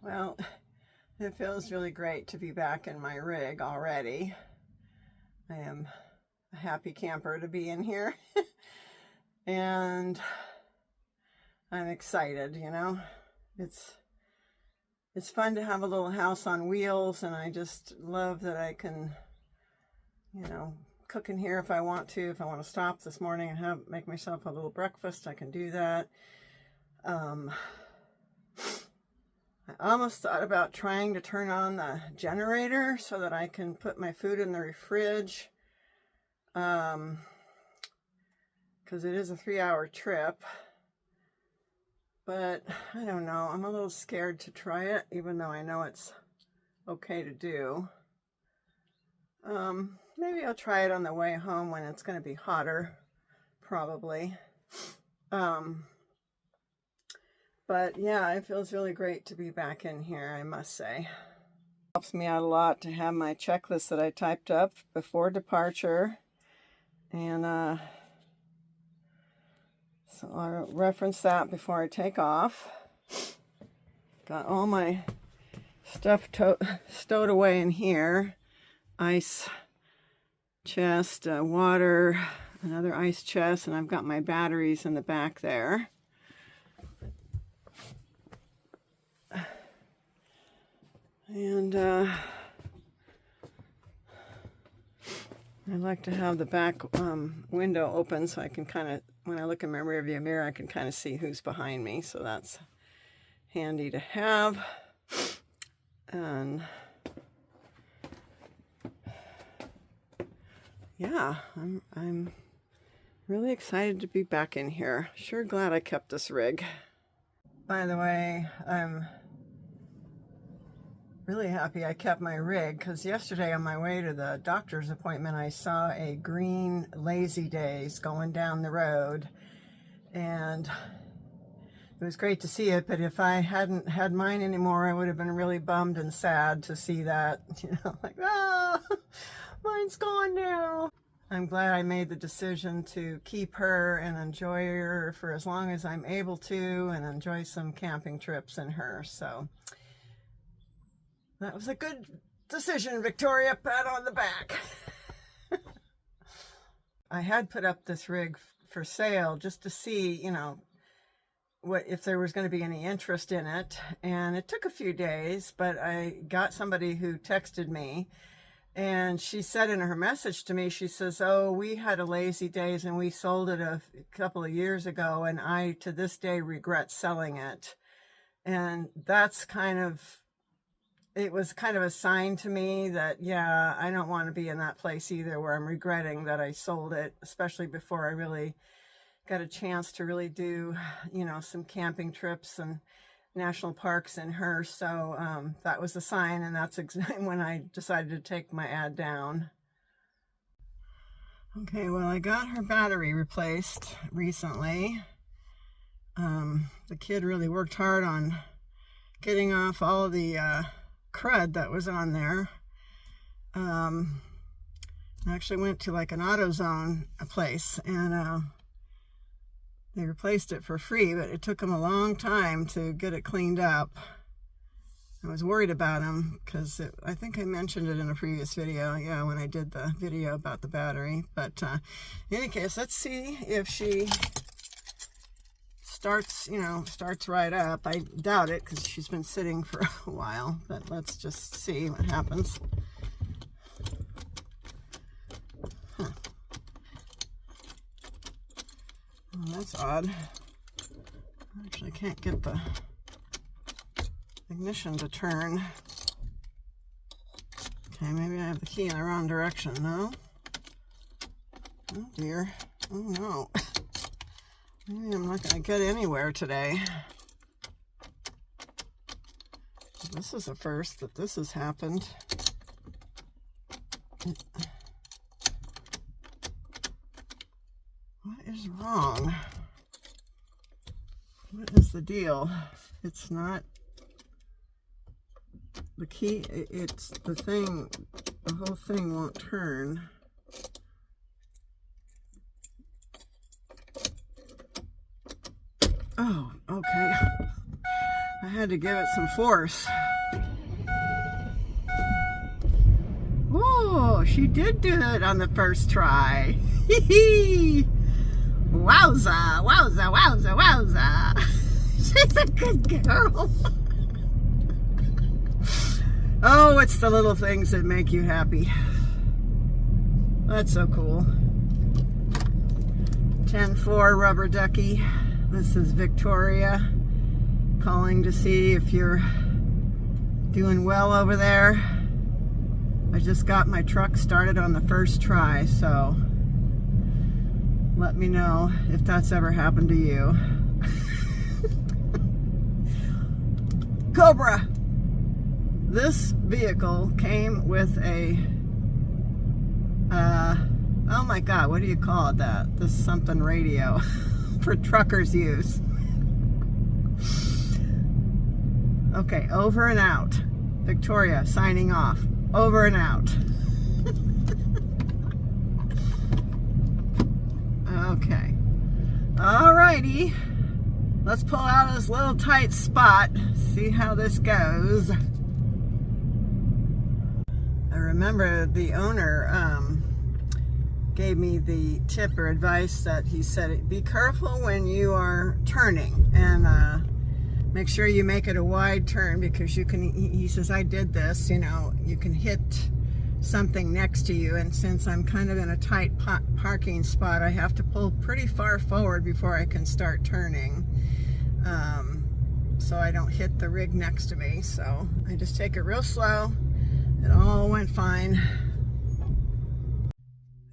Well, it feels really great to be back in my rig already. I am a happy camper to be in here. And I'm excited, you know. It's fun to have a little house on wheels, and I just love that I can, you know, cook in here if I want to. If I want to stop this morning and make myself a little breakfast, I can do that. I almost thought about trying to turn on the generator so that I can put my food in the fridge, because it is a 3-hour trip. But I don't know, I'm a little scared to try it, even though I know it's okay to do. Maybe I'll try it on the way home when it's going to be hotter, probably. But yeah, it feels really great to be back in here, I must say. It helps me out a lot to have my checklist that I typed up before departure. And so I'll reference that before I take off. Got all my stuff stowed away in here. Ice chest, water, another ice chest, and I've got my batteries in the back there. And I like to have the back window open so I can kind of, when I look in my rearview mirror, I can kind of see who's behind me. So that's handy to have. And yeah, I'm really excited to be back in here. Sure glad I kept this rig. By the way, I'm really happy I kept my rig, because yesterday on my way to the doctor's appointment I saw a green Lazy Days going down the road, and it was great to see it, but if I hadn't had mine anymore I would have been really bummed and sad to see that, you know, like, ah, mine's gone now. I'm glad I made the decision to keep her and enjoy her for as long as I'm able to, and enjoy some camping trips in her. So that was a good decision, Victoria. Pat on the back. I had put up this rig for sale just to see, you know, what if there was going to be any interest in it. And it took a few days, but I got somebody who texted me, and she said in her message to me, she says, oh, we had a Lazy Days and we sold it a couple of years ago, and I to this day regret selling it. And that's kind of, it was kind of a sign to me that, yeah, I don't want to be in that place either, where I'm regretting that I sold it, especially before I really got a chance to really do, you know, some camping trips and national parks in her. So that was a sign, and that's exactly when I decided to take my ad down. Okay, well, I got her battery replaced recently. The kid really worked hard on getting off all of the crud that was on there. I actually went to like an AutoZone place, and they replaced it for free, but it took them a long time to get it cleaned up. I was worried about them because I think I mentioned it in a previous video, yeah, when I did the video about the battery. But in any case, let's see if she starts right up. I doubt it because she's been sitting for a while, but let's just see what happens. Oh, that's odd. I actually can't get the ignition to turn. Okay, maybe I have the key in the wrong direction. No? Oh dear. Oh no. Maybe I'm not going to get anywhere today. This is the first that this has happened. What is wrong? What is the deal? It's not the key, it's the thing, the whole thing won't turn. Oh, okay. I had to give it some force. Whoa, she did do it on the first try. Wowza, wowza, wowza, wowza. She's a good girl. Oh, it's the little things that make you happy. That's so cool. 10-4 rubber ducky. This is Victoria calling to see if you're doing well over there. I just got my truck started on the first try, so let me know if that's ever happened to you. Cobra! This vehicle came with a, oh my God, what do you call it that? This something radio for truckers' use. Okay, over and out. Victoria signing off. Over and out. Okay. Alrighty. Let's pull out of this little tight spot. See how this goes. I remember the owner gave me the tip or advice that he said, be careful when you are turning and make sure you make it a wide turn, because you can, he says, I did this, you know, you can hit something next to you, and since I'm kind of in a tight parking spot, I have to pull pretty far forward before I can start turning, so I don't hit the rig next to me. So I just take it real slow. It all went fine.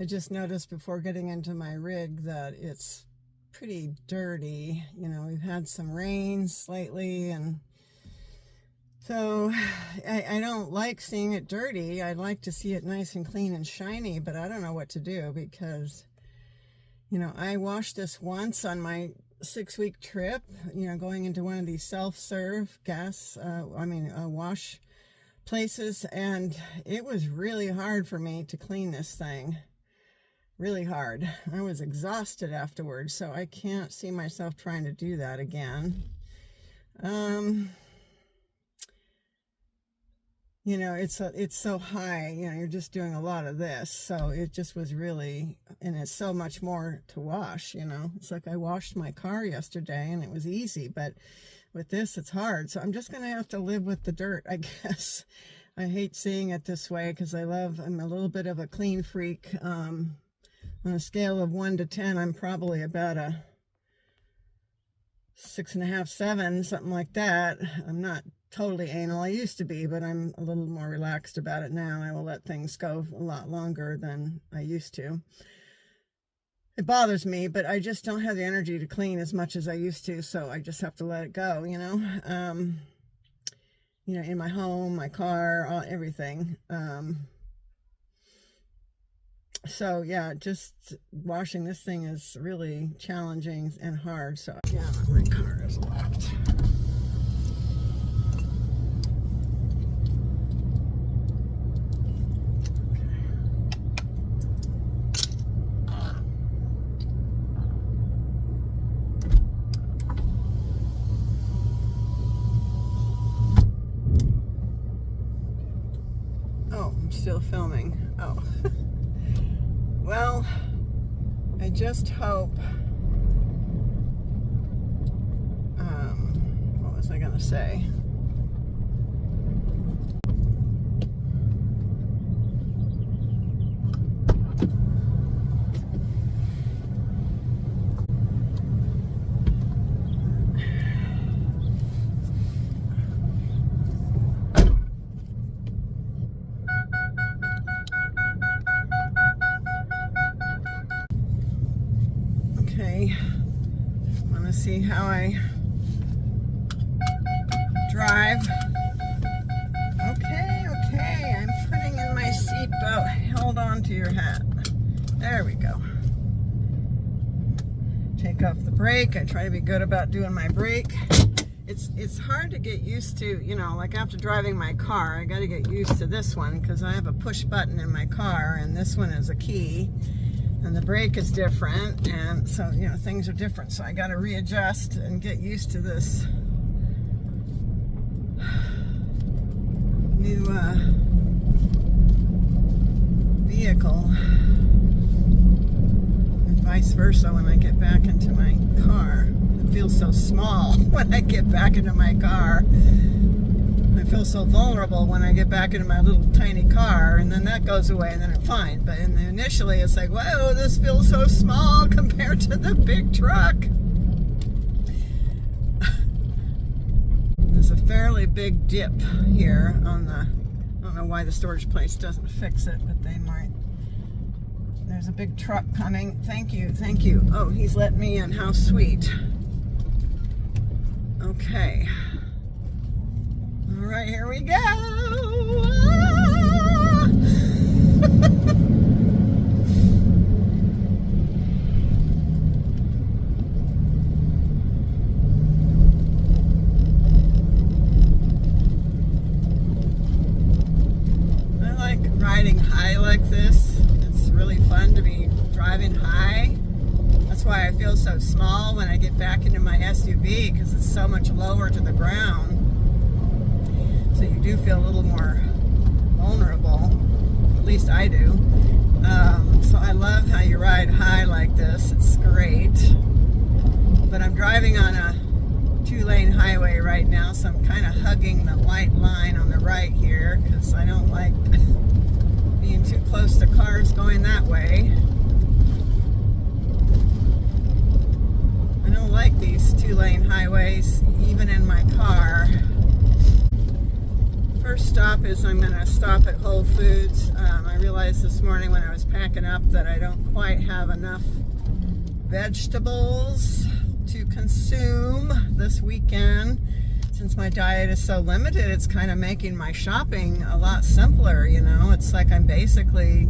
I just noticed before getting into my rig that it's pretty dirty. You know, we've had some rains lately, and so I don't like seeing it dirty. I'd like to see it nice and clean and shiny, but I don't know what to do, because, you know, I washed this once on my 6-week trip, you know, going into one of these self-serve gas, wash places, and it was really hard for me to clean this thing. Really hard. I was exhausted afterwards, so I can't see myself trying to do that again. You know, it's so high, you know, you're just doing a lot of this, so it just was really, and it's so much more to wash, you know. It's like I washed my car yesterday and it was easy, but with this it's hard, so I'm just gonna have to live with the dirt, I guess. I hate seeing it this way, because I'm a little bit of a clean freak. On a scale of 1 to 10, I'm probably about a 6.5, 7, something like that. I'm not totally anal. I used to be, but I'm a little more relaxed about it now. I will let things go a lot longer than I used to. It bothers me, but I just don't have the energy to clean as much as I used to, so I just have to let it go, you know. You know, in my home, my car, everything. So yeah, just washing this thing is really challenging and hard. So yeah, my car is locked. Oh, I'm still filming. Oh. Well, I just hope, what was I gonna say? Okay, I want to see how I drive. Okay, I'm putting in my seatbelt. Hold on to your hat. There we go. Take off the brake. I try to be good about doing my brake. It's hard to get used to, you know, like after driving my car, I got to get used to this one, because I have a push button in my car, and this one is a key. And the brake is different, and so, you know, things are different, so I got to readjust and get used to this new vehicle, and vice versa when I get back into my car. It feels so small when I get back into my car. I feel so vulnerable when I get back into my little tiny car, and then that goes away and then I'm fine. But initially it's like, whoa, this feels so small compared to the big truck. There's a fairly big dip here on the, I don't know why the storage place doesn't fix it, but they might. There's a big truck coming. Thank you, thank you. Oh, he's letting me in. How sweet. Okay. All right, here we go. I like riding high like this. It's really fun to be driving high. That's why I feel so small when I get back into my SUV, because it's so much lower to the ground. So you do feel a little more vulnerable, at least I do. So I love how you ride high like this. It's great. But I'm driving on a 2-lane highway right now, so I'm kind of hugging the white line on the right here because I don't like being too close to cars going that way. I don't like these 2-lane highways, even in my car. First stop is I'm going to stop at Whole Foods. I realized this morning when I was packing up that I don't quite have enough vegetables to consume this weekend. Since my diet is so limited, it's kind of making my shopping a lot simpler, you know. It's like I'm basically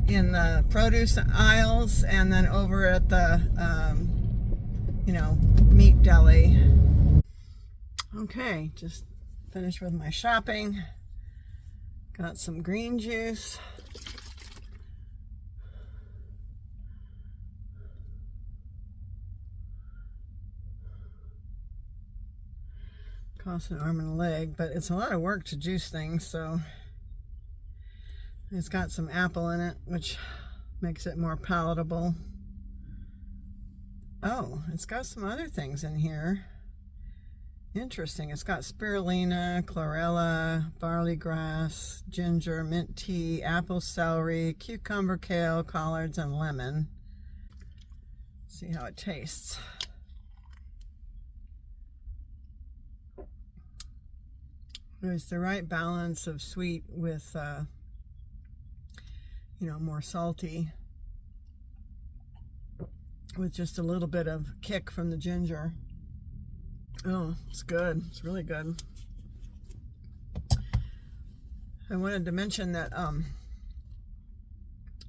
in the produce aisles and then over at the, you know, meat deli. Okay, just finished with my shopping. Got some green juice. Costs an arm and a leg, but it's a lot of work to juice things, so it's got some apple in it, which makes it more palatable. Oh, it's got some other things in here. Interesting. It's got spirulina, chlorella, barley grass, ginger, mint tea, apple celery, cucumber, kale, collards, and lemon. See how it tastes. There's the right balance of sweet with, you know, more salty, with just a little bit of kick from the ginger. Oh, it's good. It's really good. I wanted to mention that,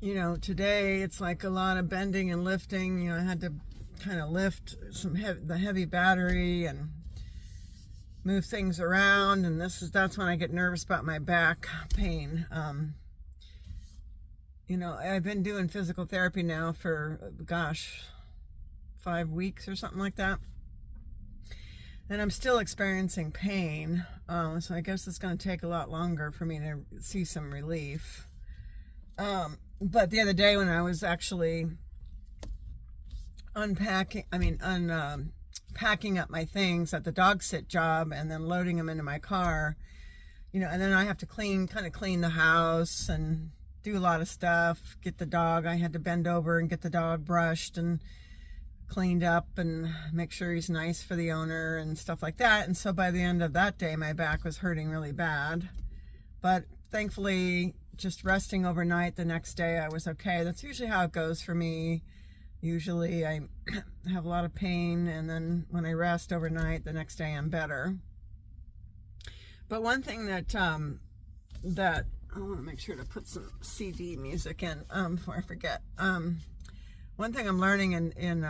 you know, today it's like a lot of bending and lifting. You know, I had to kind of lift the heavy battery and move things around, and that's when I get nervous about my back pain. You know, I've been doing physical therapy now for, gosh, 5 weeks or something like that. And I'm still experiencing pain, so I guess it's going to take a lot longer for me to see some relief. But the other day when I was actually packing up my things at the dog sit job and then loading them into my car, you know, and then I have to clean the house and do a lot of stuff, get the dog, I had to bend over and get the dog brushed and cleaned up and make sure he's nice for the owner and stuff like that. And so by the end of that day, my back was hurting really bad. But thankfully, just resting overnight the next day, I was okay. That's usually how it goes for me. Usually I have a lot of pain, and then when I rest overnight, the next day I'm better. But one thing that I want to make sure to put some CD music in before I forget. One thing I'm learning in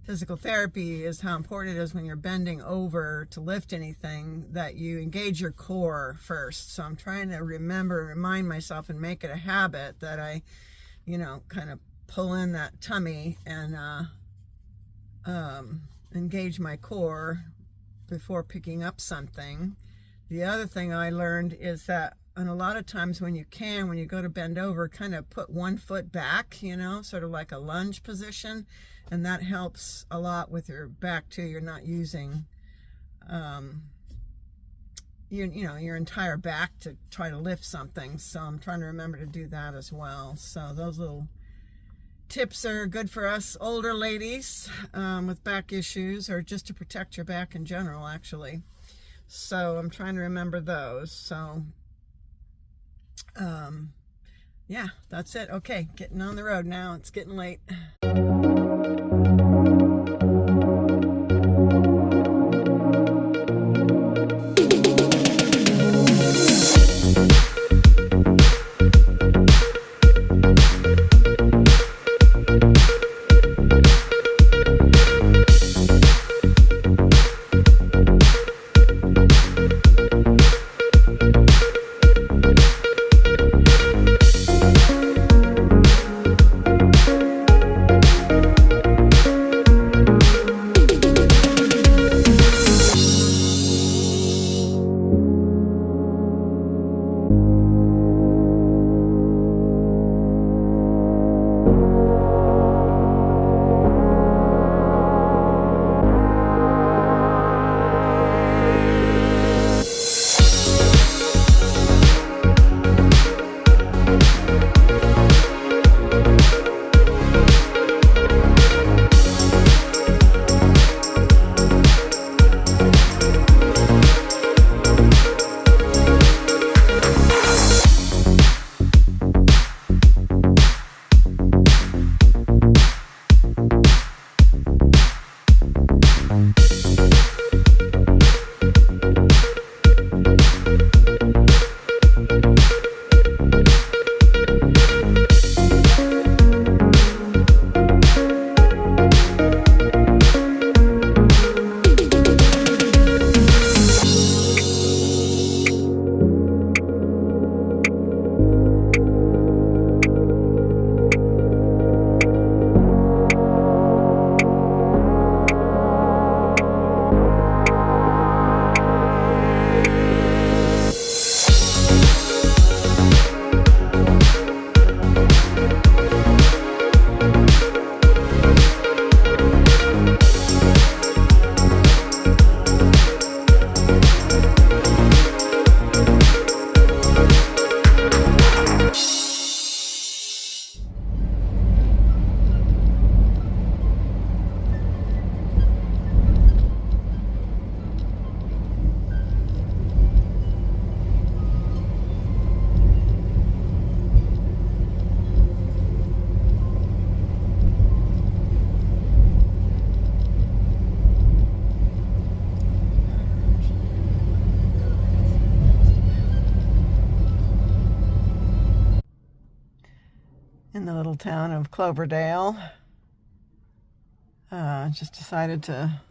physical therapy is how important it is when you're bending over to lift anything that you engage your core first. So I'm trying to remind myself and make it a habit that I, you know, kind of pull in that tummy and engage my core before picking up something. The other thing I learned is that, and a lot of times when you go to bend over, kind of put one foot back, sort of like a lunge position, and that helps a lot with your back too. You're not using your entire back to try to lift something. So I'm trying to remember to do that as well. So those little tips are good for us older ladies with back issues, or just to protect your back in general, actually. So I'm trying to remember those. So yeah, that's it. Okay, getting on the road now. It's getting late. In the little town of Cloverdale. Just decided to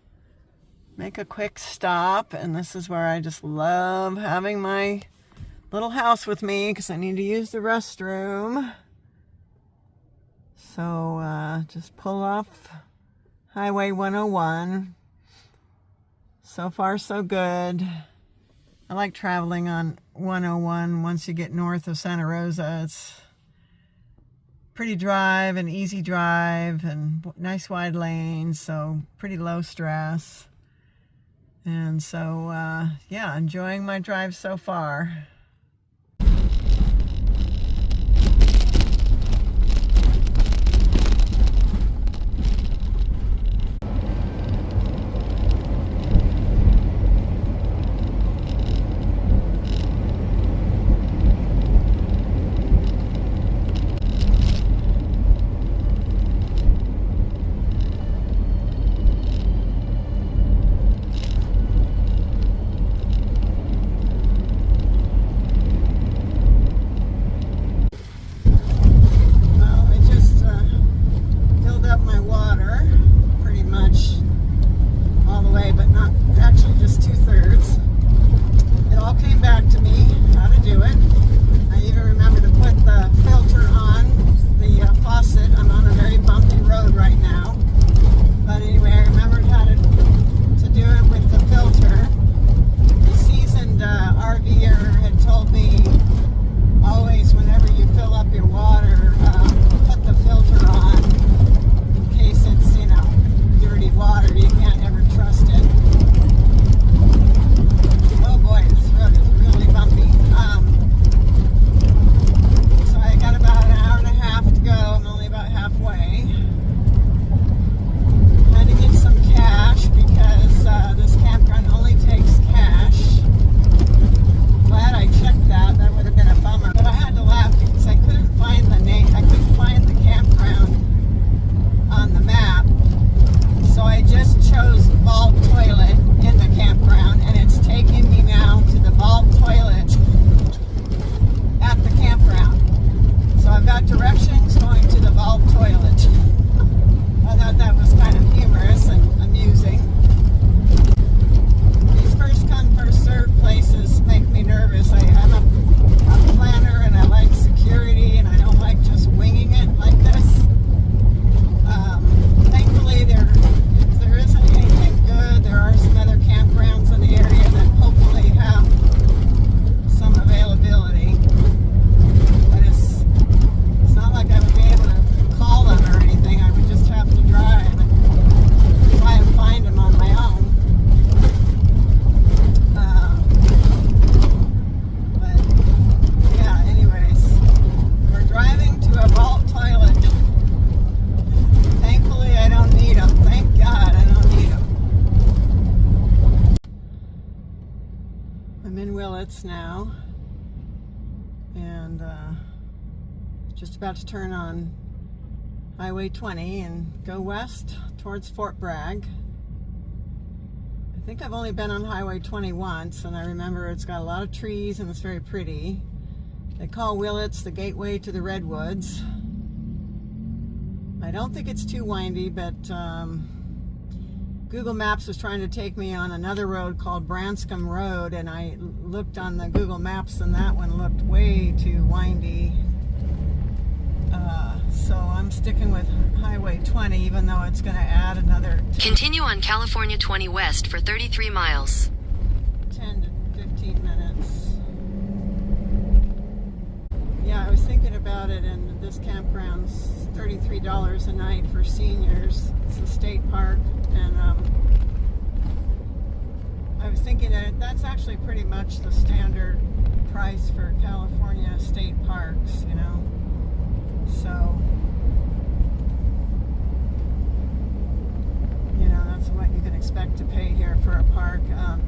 make a quick stop, and this is where I just love having my little house with me because I need to use the restroom. So just pull off Highway 101. So far so good. I like traveling on 101 once you get north of Santa Rosa. It's pretty drive and easy drive and nice wide lanes, so pretty low stress. And so yeah, enjoying my drive so far. Willits now, and just about to turn on Highway 20 and go west towards Fort Bragg. I think I've only been on Highway 20 once, and I remember it's got a lot of trees and it's very pretty. They call Willits the gateway to the Redwoods. I don't think it's too windy, but Google Maps was trying to take me on another road called Branscombe Road, and I looked on the Google Maps and that one looked way too windy. So I'm sticking with Highway 20, even though it's going to add another Continue on California 20 West for 33 miles. 10 to 15 minutes. Yeah, I was thinking about it, and this campground's $33 a night for seniors. It's a state park, and I was thinking that that's actually pretty much the standard price for California state parks, you know. So, you know, that's what you can expect to pay here for a park.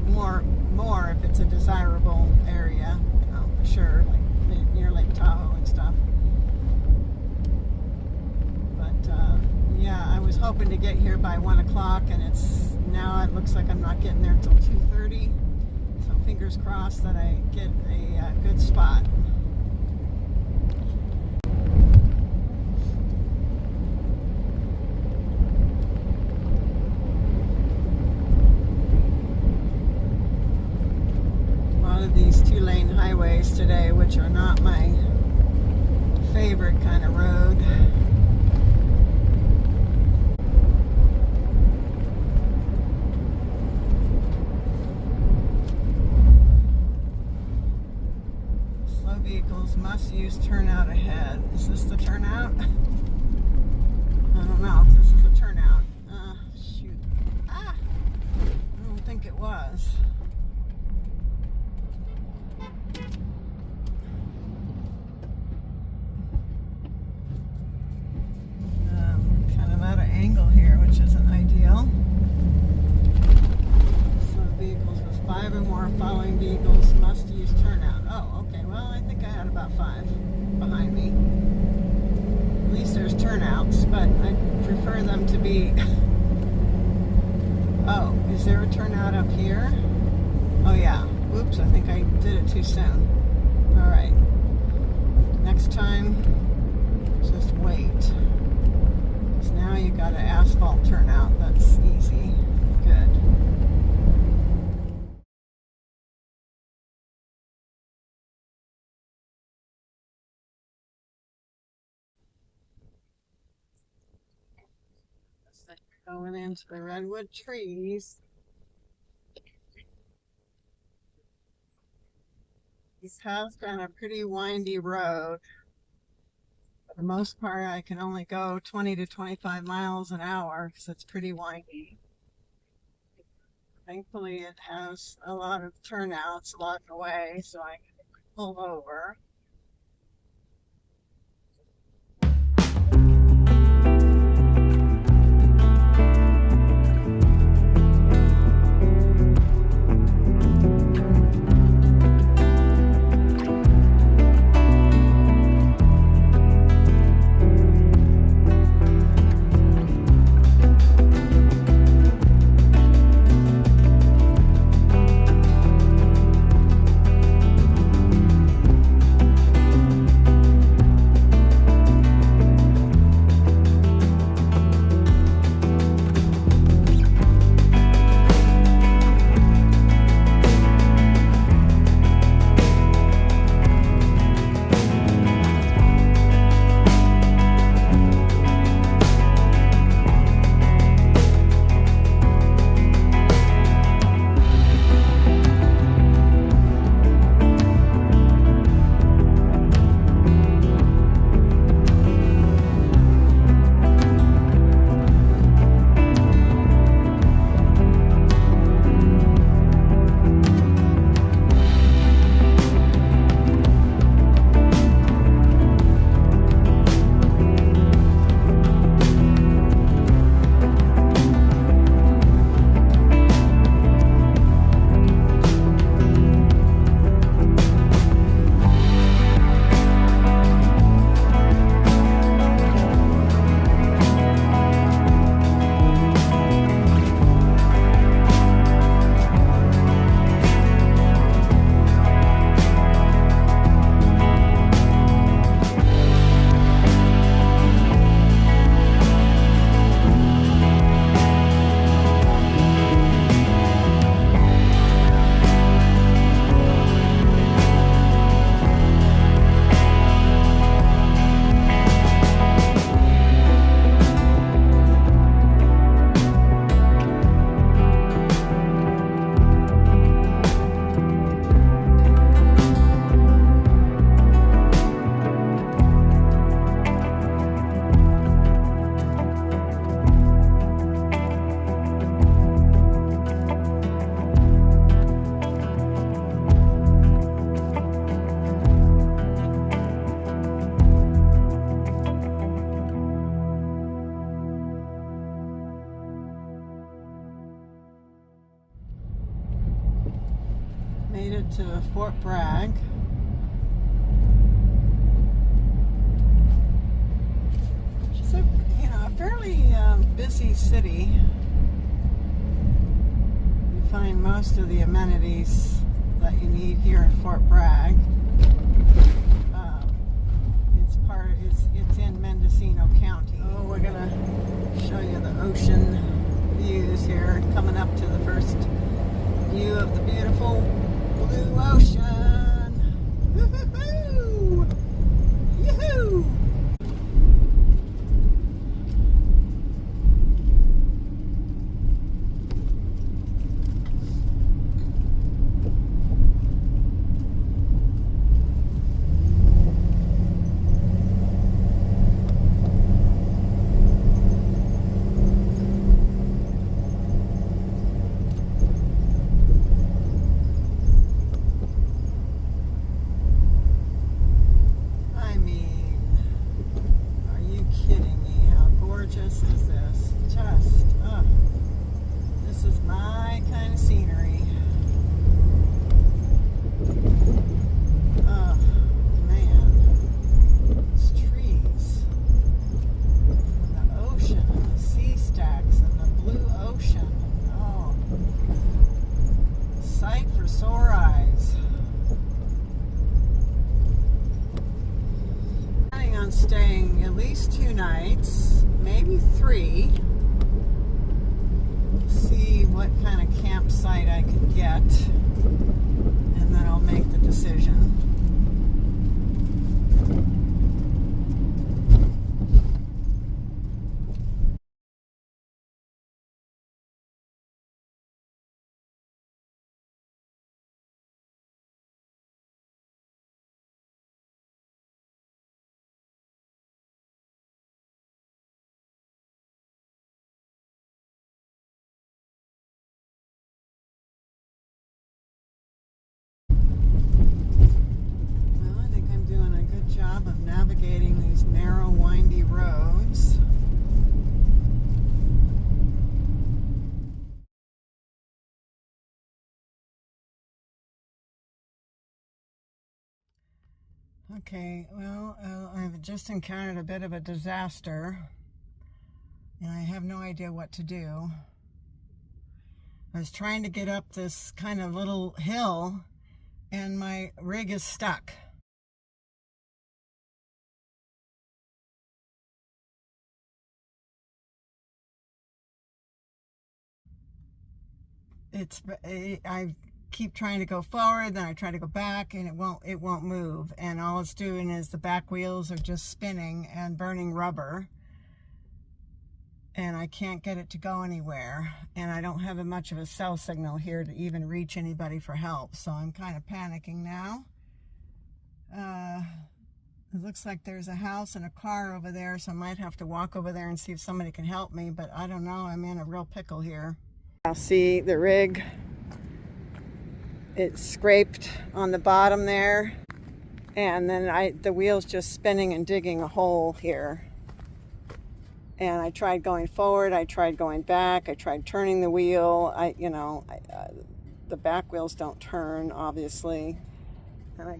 More if it's a desirable area, you know, for sure, like near Lake Tahoe and stuff. But yeah, I was hoping to get here by 1 o'clock, and now it looks like I'm not getting there until 2:30. So fingers crossed that I get a good spot. These 2-lane highways today, which are not my favorite kind of road. Slow vehicles must use turnout ahead. Is this the turnout? I don't know if this is a turnout. Shoot. I don't think it was. Out of angle here, which isn't ideal. So vehicles with 5 or more following vehicles must use turnout. Oh, okay. Well, I think I had about 5 behind me. At least there's turnouts, but I prefer them to be... Oh, is there a turnout up here? Oh, yeah. Oops, I think I did it too soon. All right. Next time, just wait. Now you got an asphalt turnout. That's easy. Good. Going into the redwood trees. This has been a pretty windy road. For the most part, I can only go 20 to 25 miles an hour because it's pretty windy. Thankfully, it has a lot of turnouts along the way, so I can pull over. Made it to Fort Bragg. It's a, a fairly busy city. You find most of the amenities that you need here in Fort Bragg. It's in Mendocino County. Oh, we're gonna show you the ocean views here, coming up to the first view of the beautiful blue ocean. Woo-hoo-hoo! Yoo-hoo! Sore eyes. Planning on staying at least 2 nights, maybe 3. See what kind of campsite I could get, and then I'll make the decision. Job of navigating these narrow, windy roads. Okay, well, I've just encountered a bit of a disaster, and I have no idea what to do. I was trying to get up this kind of little hill, and my rig is stuck. I keep trying to go forward, then I try to go back, and it won't move, and all it's doing is the back wheels are just spinning and burning rubber, and I can't get it to go anywhere, and I don't have much of a cell signal here to even reach anybody for help, so I'm kind of panicking now. It looks like there's a house and a car over there, so I might have to walk over there and see if somebody can help me, but I don't know, I'm in a real pickle here. I'll see the rig. It's scraped on the bottom there, and then the wheel's just spinning and digging a hole here. And I tried going forward, I tried going back, I tried turning the wheel. The back wheels don't turn, obviously, and I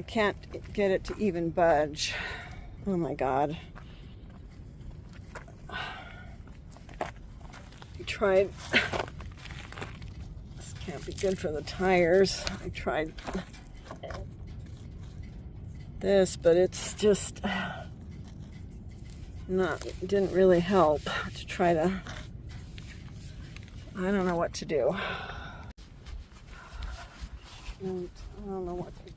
can't get it to even budge. Oh my God. Tried, this can't be good for the tires. I tried this, but it's just didn't really help to try to, I don't know what to do. I don't know what to do.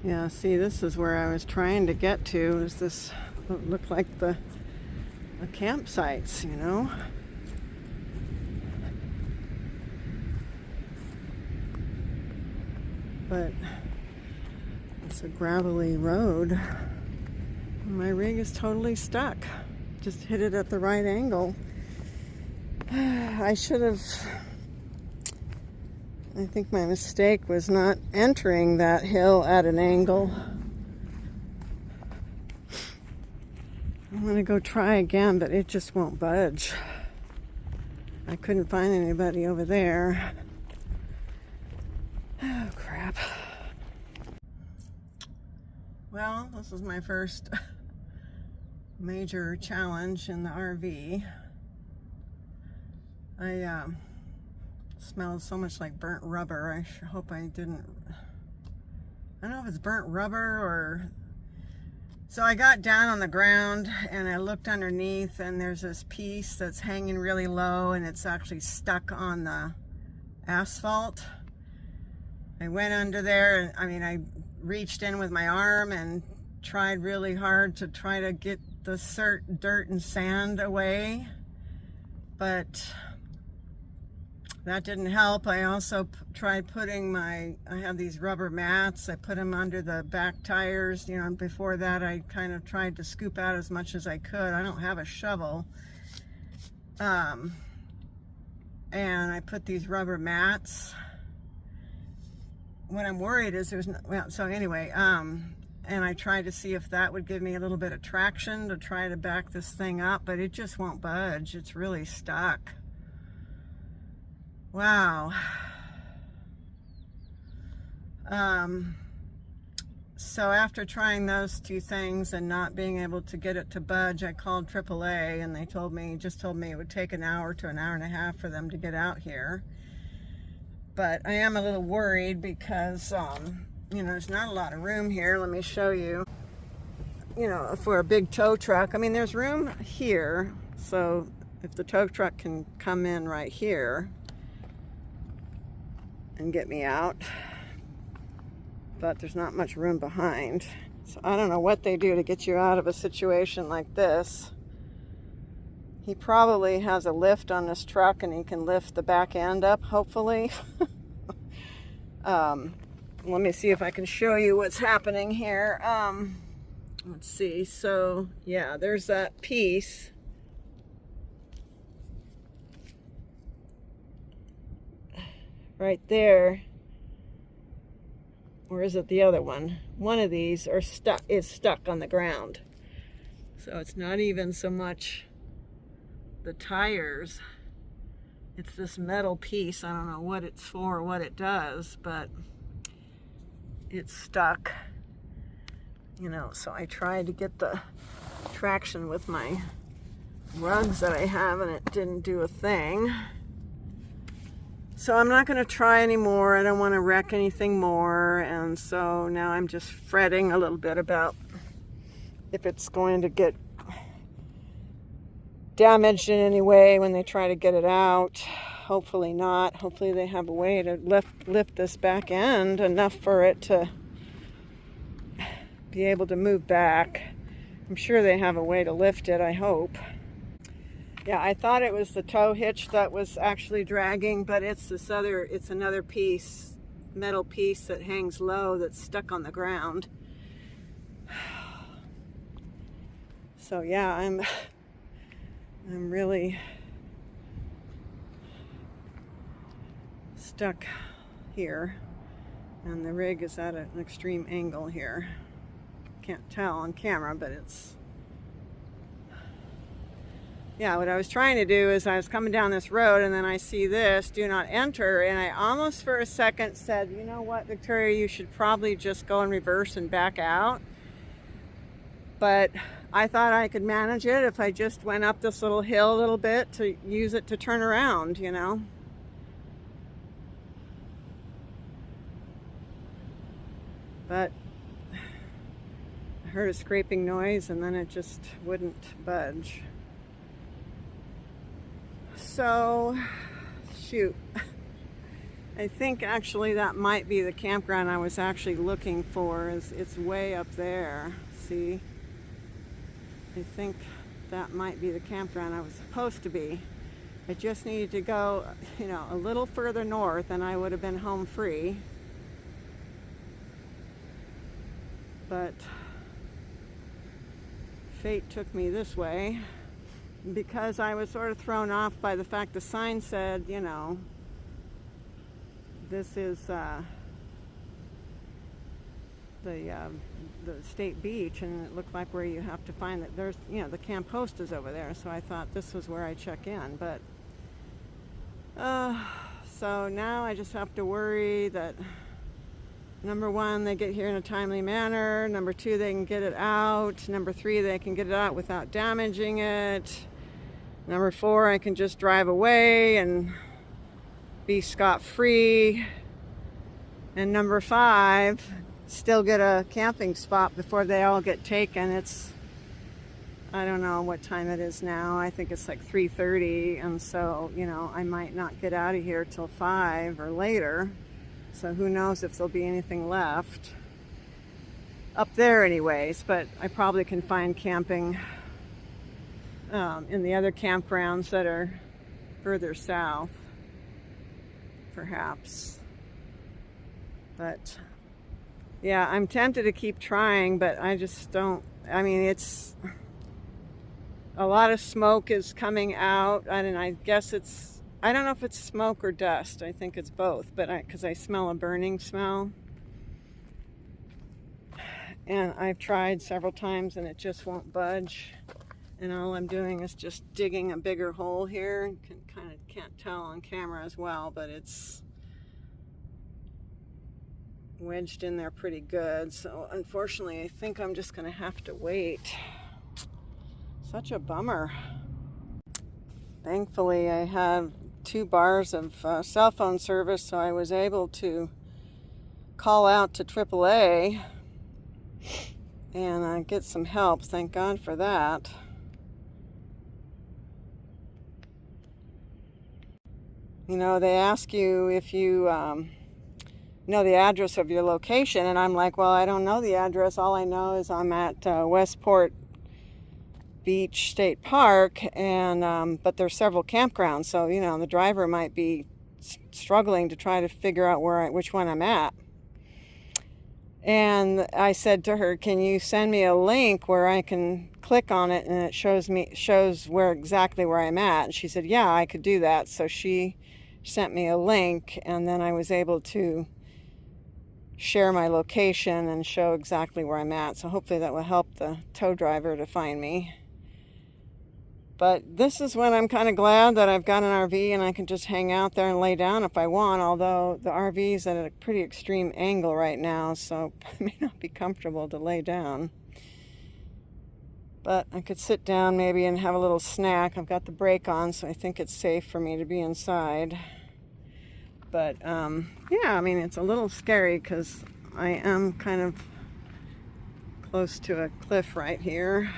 Yeah, see, this is where I was trying to get to. Is this looked like the campsites, you know? But it's a gravelly road. My rig is totally stuck. Just hit it at the right angle. I think my mistake was not entering that hill at an angle. I'm gonna go try again, but it just won't budge. I couldn't find anybody over there. Oh, crap. Well, this is my first major challenge in the RV. I smelled so much like burnt rubber. I sure hope I didn't. I don't know if it's burnt rubber or. So I got down on the ground and I looked underneath, and there's this piece that's hanging really low and it's actually stuck on the asphalt. I went under there and I reached in with my arm and tried really hard to try to get the dirt and sand away, but that didn't help. I also tried putting I have these rubber mats. I put them under the back tires. You know, before that I kind of tried to scoop out as much as I could. I don't have a shovel. And I put these rubber mats. What I'm worried is there's no, well, so anyway, and I tried to see if that would give me a little bit of traction to try to back this thing up, but it just won't budge. It's really stuck. Wow. So after trying those two things and not being able to get it to budge, I called AAA, and they told me it would take an hour to an hour and a half for them to get out here. But I am a little worried because, you know, there's not a lot of room here. Let me show you. You know, for a big tow truck, I mean, there's room here. So if the tow truck can come in right here and get me out, but there's not much room behind. So I don't know what they do to get you out of a situation like this. He probably has a lift on this truck and he can lift the back end up, hopefully. Let me see if I can show you what's happening here. Let's see. So yeah, there's that piece. Right there. Or is it the other one? One of these is stuck on the ground. So it's not even so much the tires. It's this metal piece. I don't know what it's for or what it does, but it's stuck. You know, so I tried to get the traction with my rugs that I have, and it didn't do a thing. So I'm not going to try anymore. I don't want to wreck anything more. And so now I'm just fretting a little bit about if it's going to get damaged in any way when they try to get it out. Hopefully not. Hopefully they have a way to lift this back end enough for it to be able to move back. I'm sure they have a way to lift it, I hope. Yeah, I thought it was the tow hitch that was actually dragging, but it's another piece, metal piece that hangs low that's stuck on the ground. So yeah, I'm really stuck here, and the rig is at an extreme angle here. Can't tell on camera, but it's, yeah, what I was trying to do is I was coming down this road and then I see this, do not enter, and I almost for a second said, you know what, Victoria, you should probably just go in reverse and back out. But I thought I could manage it if I just went up this little hill a little bit to use it to turn around, you know. But I heard a scraping noise and then it just wouldn't budge. So, shoot. I think actually that might be the campground I was actually looking for. It's way up there. See? I think that might be the campground I was supposed to be. I just needed to go, you know, a little further north and I would have been home free. But fate took me this way because I was sort of thrown off by the fact the sign said, you know, this is the the state beach, and it looked like where you have to find that there's, the Camp Host is over there. So I thought this was where I check in, but so now I just have to worry that, number one, they get here in a timely manner. Number two, they can get it out. Number three, they can get it out without damaging it. Number four, I can just drive away and be scot-free. And number five, still get a camping spot before they all get taken. It's, I don't know what time it is now. I think it's like 3:30, and so, I might not get out of here till 5 or later. So who knows if there'll be anything left up there anyways, but I probably can find camping in the other campgrounds that are further south, perhaps. But yeah, I'm tempted to keep trying, but I just don't. I mean, it's a lot of smoke is coming out, and I guess I don't know if it's smoke or dust. I think it's both, but because I smell a burning smell. And I've tried several times and it just won't budge. And all I'm doing is just digging a bigger hole here. Can't tell on camera as well, but it's wedged in there pretty good. So unfortunately, I think I'm just gonna have to wait. Such a bummer. Thankfully, I have 2 bars of cell phone service, so I was able to call out to AAA and get some help. Thank God for that. They ask you if you know the address of your location, and I'm like, well, I don't know the address. All I know is I'm at Westport Beach State Park, and but there's several campgrounds, so the driver might be struggling to try to figure out which one I'm at. And I said to her, can you send me a link where I can click on it and it shows exactly where I'm at? And she said, yeah, I could do that. So she sent me a link, and then I was able to share my location and show exactly where I'm at. So hopefully that will help the tow driver to find me. But this is when I'm kind of glad that I've got an RV and I can just hang out there and lay down if I want, although the RV is at a pretty extreme angle right now, so it may not be comfortable to lay down. But I could sit down maybe and have a little snack. I've got the brake on, so I think it's safe for me to be inside. But yeah, I mean, it's a little scary because I am kind of close to a cliff right here.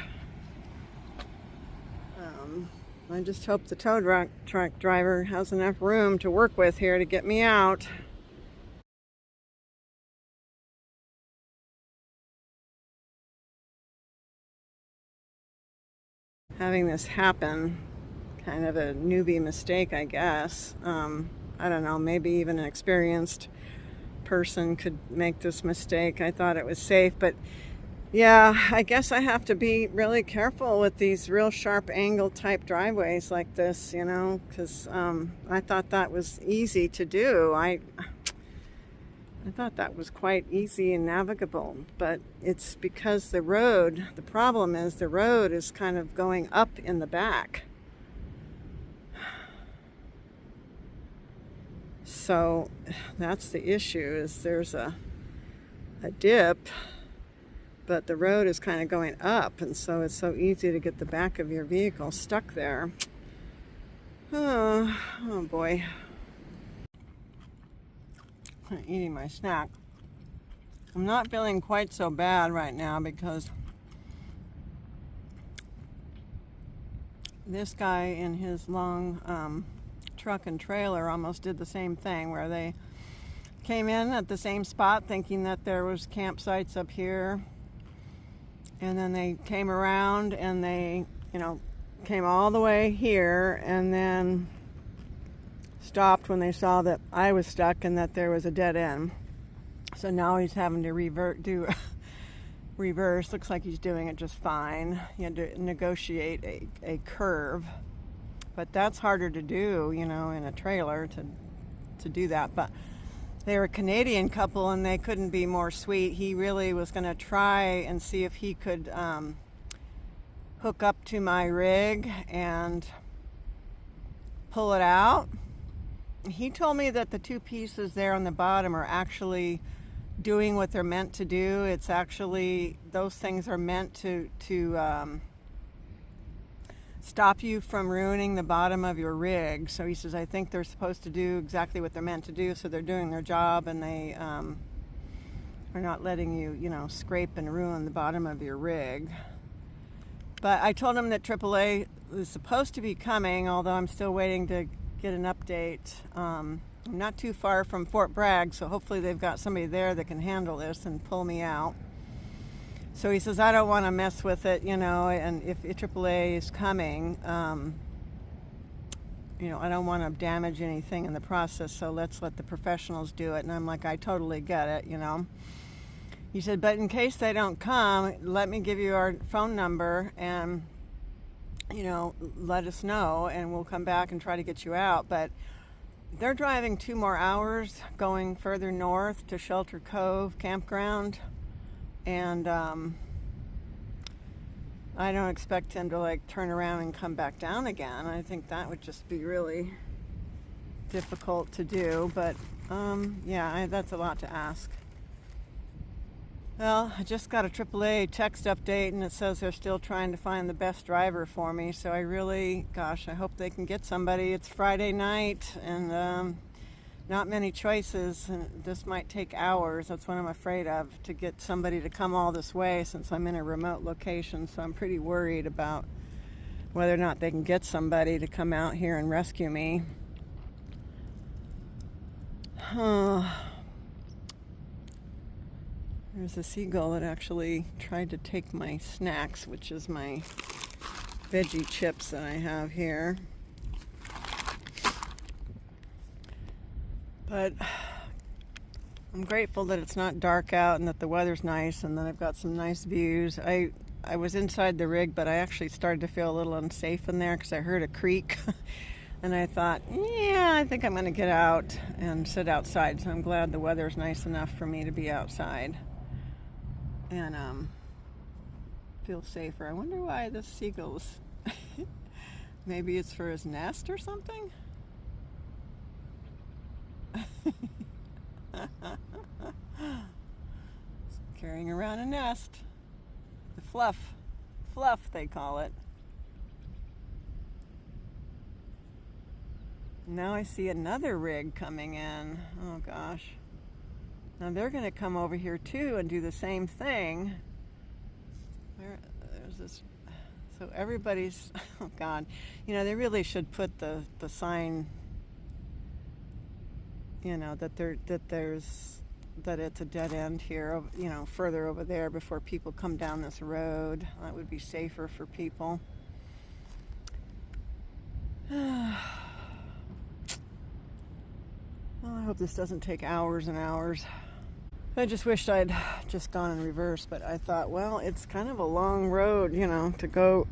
I just hope the tow truck driver has enough room to work with here to get me out. Having this happen, kind of a newbie mistake, I guess. I don't know, maybe even an experienced person could make this mistake. I thought it was safe, but yeah, I guess I have to be really careful with these real sharp angle type driveways like this, because I thought that was easy to do. I thought that was quite easy and navigable, but it's because the problem is the road is kind of going up in the back. So that's the issue, is there's a dip, but the road is kind of going up, and so it's so easy to get the back of your vehicle stuck there. Oh boy. I'm eating my snack. I'm not feeling quite so bad right now because this guy in his long truck and trailer almost did the same thing, where they came in at the same spot thinking that there was campsites up here, and then they came around and they came all the way here and then stopped when they saw that I was stuck and that there was a dead end. So now he's having to reverse. Looks like he's doing it just fine. He had to negotiate a curve, but that's harder to do, in a trailer to do that. But They were a Canadian couple and they couldn't be more sweet. He really was going to try and see if he could hook up to my rig and pull it out. He told me that the two pieces there on the bottom are actually doing what they're meant to do. It's actually, those things are meant to stop you from ruining the bottom of your rig. So he says, I think they're supposed to do exactly what they're meant to do, so they're doing their job, and they are not letting you, you know, scrape and ruin the bottom of your rig. But I told him that AAA was supposed to be coming, although I'm still waiting to get an update. I'm not too far from Fort Bragg, so hopefully they've got somebody there that can handle this and pull me out. So he says, I don't want to mess with it, you know, and if AAA is coming, you know, I don't want to damage anything in the process, so let's let the professionals do it. And I'm like, I totally get it, you know. He said, but in case they don't come, let me give you our phone number and, you know, let us know, and we'll come back and try to get you out. But they're driving 2 more hours going further north to Shelter Cove Campground. And I don't expect him to like turn around and come back down again. I think that would just be really difficult to do. But yeah, that's a lot to ask. Well, I just got a AAA text update, and it says they're still trying to find the best driver for me. So I really, gosh, I hope they can get somebody. It's Friday night, and not many choices, and this might take hours. That's what I'm afraid of, to get somebody to come all this way, since I'm in a remote location. So I'm pretty worried about whether or not they can get somebody to come out here and rescue me. There's a seagull that actually tried to take my snacks, which is my veggie chips that I have here. But I'm grateful that it's not dark out and that the weather's nice, and that I've got some nice views. I was inside the rig, but I actually started to feel a little unsafe in there because I heard a creak. And I thought, yeah, I think I'm going to get out and sit outside. So I'm glad the weather's nice enough for me to be outside and feel safer. I wonder why this seagull's... Maybe it's for his nest or something? Carrying around a nest. The fluff they call it. Now I see another rig coming in. Oh gosh. Now they're going to come over here too and do the same thing. There's this. So everybody's, oh God, you know, they really should put the sign, you know, that it's a dead end here, you know, further over there before people come down this road. That would be safer for people. Well, I hope this doesn't take hours and hours. I just wished I'd just gone in reverse, but I thought, well, it's kind of a long road, you know, to go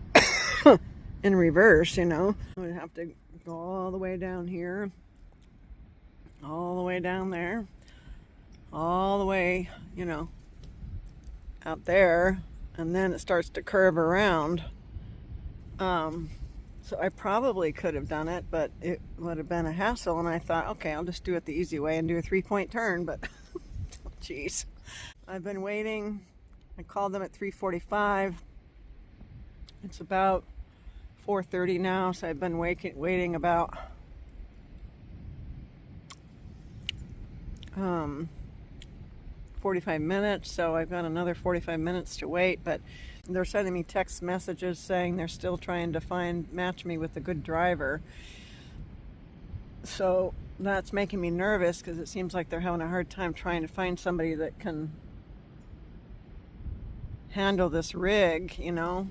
in reverse, you know. I would have to go all the way down here, all the way down there, all the way, you know, out there, and then it starts to curve around. So I probably could have done it, but it would have been a hassle, and I thought, okay, I'll just do it the easy way and do a 3-point turn, but jeez. I've been waiting. I called them at 3:45. It's about 4:30 now, so I've been waiting about 45 minutes, so I've got another 45 minutes to wait, but they're sending me text messages saying they're still trying to match me with a good driver. So that's making me nervous, because it seems like they're having a hard time trying to find somebody that can handle this rig, you know.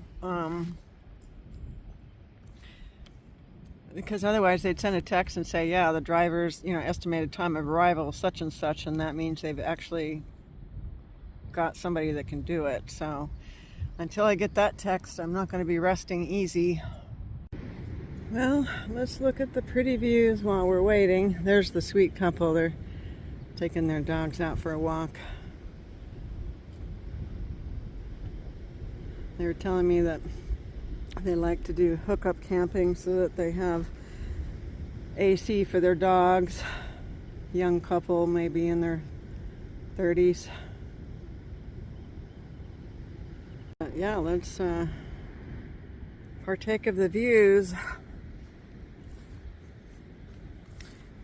Because otherwise they'd send a text and say, yeah, the driver's, you know, estimated time of arrival such and such, and that means they've actually got somebody that can do it. So until I get that text, I'm not going to be resting easy. Well, let's look at the pretty views while we're waiting. There's the sweet couple. They're taking their dogs out for a walk. They were telling me that they like to do hookup camping so that they have AC for their dogs. Young couple, maybe in their 30s. Yeah, let's partake of the views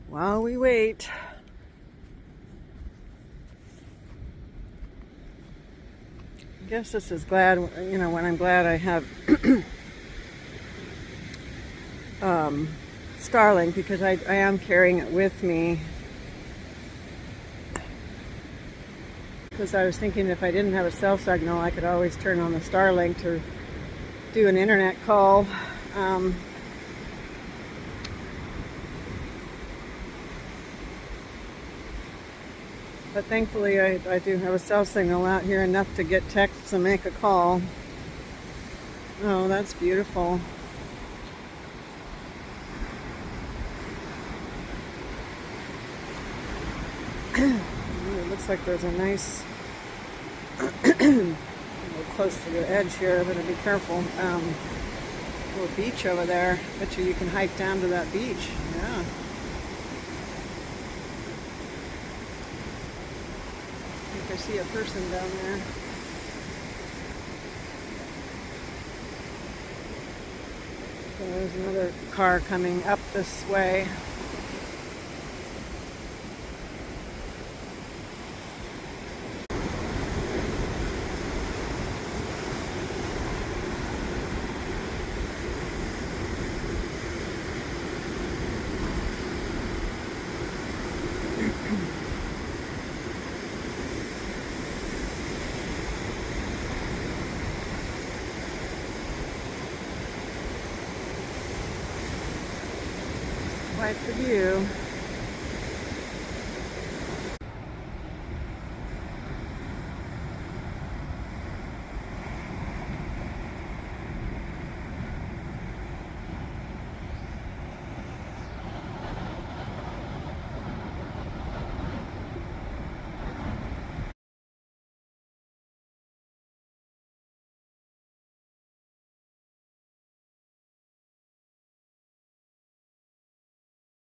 while we wait. I guess this is glad, you know, when I'm glad I have Starlink, because I am carrying it with me. Because I was thinking if I didn't have a cell signal, I could always turn on the Starlink to do an internet call. But thankfully I do have a cell signal out here, enough to get texts and make a call. Oh, that's beautiful. It looks like there's a nice, a little close to the edge here, but be careful. Little beach over there. Bet you can hike down to that beach. Yeah. I think I see a person down there. So there's another car coming up this way. Quite the view.